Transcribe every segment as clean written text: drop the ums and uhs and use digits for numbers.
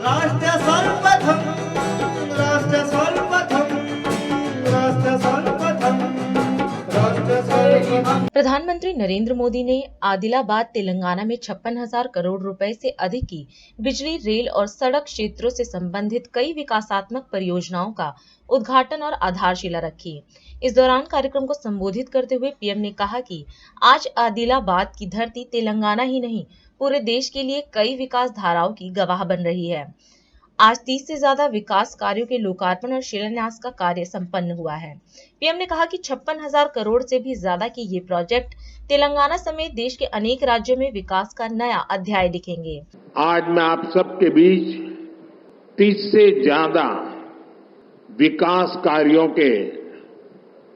राष्ट्र सर्वप्रथम राष्ट्र सर्वप्रथम राष्ट्र सर्वप्रथम राष्ट्र सर्वप्रथम। प्रधानमंत्री नरेंद्र मोदी ने आदिलाबाद तेलंगाना में 56,000 करोड़ रुपए से अधिक की बिजली, रेल और सड़क क्षेत्रों से संबंधित कई विकासात्मक परियोजनाओं का उद्घाटन और आधारशिला रखी। इस दौरान कार्यक्रम को संबोधित करते हुए पीएम ने कहा कि आज आदिलाबाद की धरती तेलंगाना ही नहीं, पूरे देश के लिए कई विकास धाराओं की गवाह बन रही है। आज 30 से ज्यादा विकास कार्यों के लोकार्पण और शिलान्यास का कार्य संपन्न हुआ है। पीएम ने कहा कि 56,000 करोड़ से भी ज्यादा के ये प्रोजेक्ट तेलंगाना समेत देश के अनेक राज्यों में विकास का नया अध्याय लिखेंगे। आज मैं आप सबके बीच 30 से ज्यादा विकास कार्यों के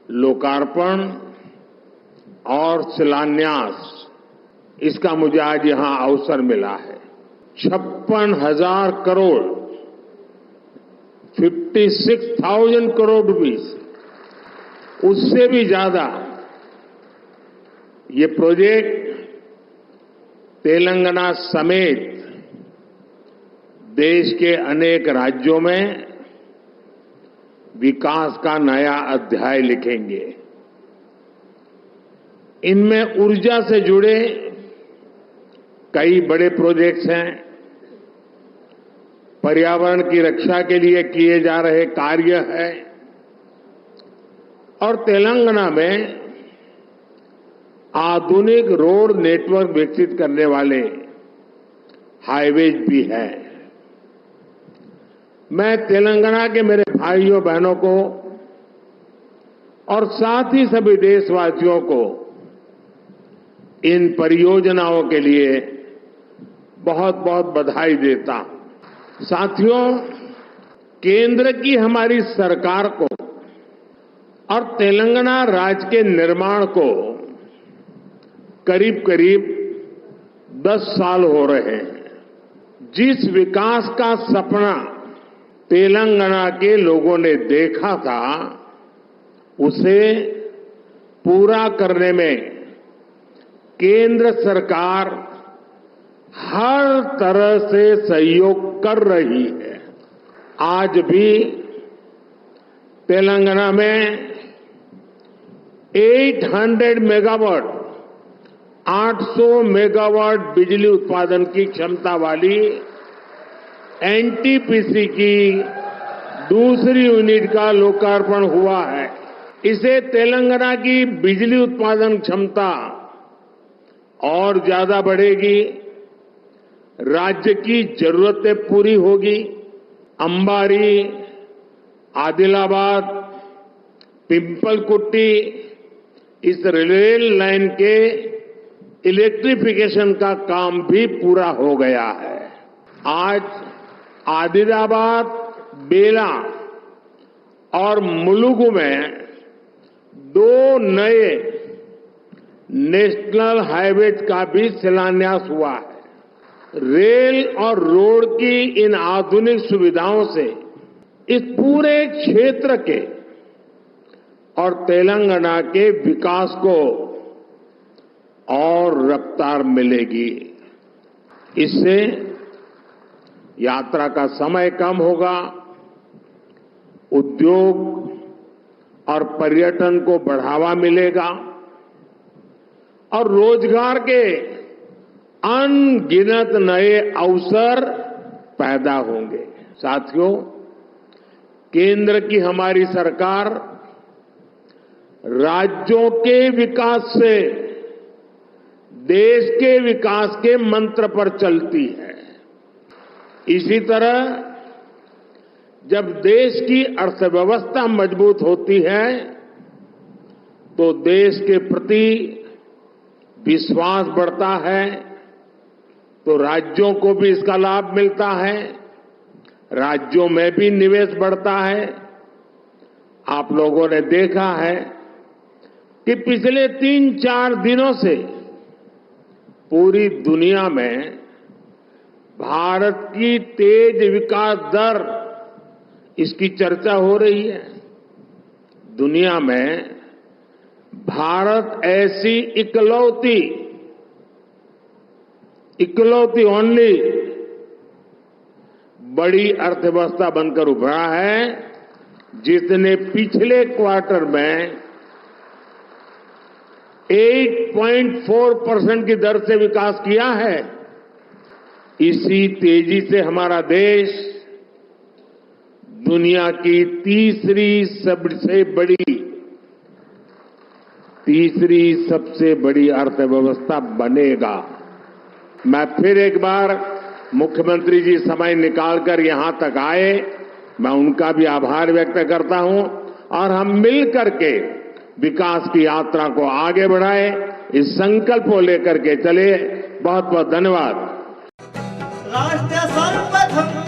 लोकार्पण और शिलान्यास, इसका मुझे आज यहां अवसर मिला है। 56,000 करोड़ 56,000 करोड़ रुपीस, उससे भी ज्यादा ये प्रोजेक्ट तेलंगाना समेत देश के अनेक राज्यों में विकास का नया अध्याय लिखेंगे। इनमें ऊर्जा से जुड़े कई बड़े प्रोजेक्ट्स हैं, पर्यावरण की रक्षा के लिए किए जा रहे कार्य हैं और तेलंगाना में आधुनिक रोड नेटवर्क विकसित करने वाले हाईवेज भी हैं। मैं तेलंगाना के मेरे भाइयों बहनों को और साथ ही सभी देशवासियों को इन परियोजनाओं के लिए बहुत बहुत बधाई देता हूं। साथियों, केंद्र की हमारी सरकार को और तेलंगाना राज्य के निर्माण को करीब करीब 10 साल हो रहे हैं। जिस विकास का सपना तेलंगाना के लोगों ने देखा था, उसे पूरा करने में केंद्र सरकार हर तरह से सहयोग कर रही है। आज भी तेलंगाना में 800 मेगावाट 800 मेगावाट बिजली उत्पादन की क्षमता वाली एनटीपीसी की दूसरी यूनिट का लोकार्पण हुआ है। इसे तेलंगाना की बिजली उत्पादन क्षमता और ज्यादा बढ़ेगी, राज्य की जरूरतें पूरी होगी। अंबारी, आदिलाबाद, पिंपलकुट्टी, इस रेल लाइन के इलेक्ट्रिफिकेशन का काम भी पूरा हो गया है। आज आदिलाबाद, बेला और मुलुगु में 2 नए नेशनल हाईवेज का भी शिलान्यास हुआ है। रेल और रोड की इन आधुनिक सुविधाओं से इस पूरे क्षेत्र के और तेलंगाना के विकास को और रफ्तार मिलेगी। इससे यात्रा का समय कम होगा, उद्योग और पर्यटन को बढ़ावा मिलेगा और रोजगार के अनगिनत नए अवसर पैदा होंगे। साथियों, केंद्र की हमारी सरकार राज्यों के विकास से देश के विकास के मंत्र पर चलती है। इसी तरह जब देश की अर्थव्यवस्था मजबूत होती है तो देश के प्रति विश्वास बढ़ता है, तो राज्यों को भी इसका लाभ मिलता है, राज्यों में भी निवेश बढ़ता है। आप लोगों ने देखा है कि पिछले 3-4 दिनों से पूरी दुनिया में भारत की तेज विकास दर, इसकी चर्चा हो रही है। दुनिया में भारत ऐसी इकलौती ओनली बड़ी अर्थव्यवस्था बनकर उभरा है, जिसने पिछले क्वार्टर में 8.4% की दर से विकास किया है। इसी तेजी से हमारा देश दुनिया की तीसरी सबसे बड़ी अर्थव्यवस्था बनेगा। मैं फिर एक बार मुख्यमंत्री जी समय निकालकर यहां तक आए, मैं उनका भी आभार व्यक्त करता हूं और हम मिलकर के विकास की यात्रा को आगे बढ़ाए, इस संकल्प को लेकर के चले। बहुत बहुत धन्यवाद। राष्ट्र सर्वप्रथम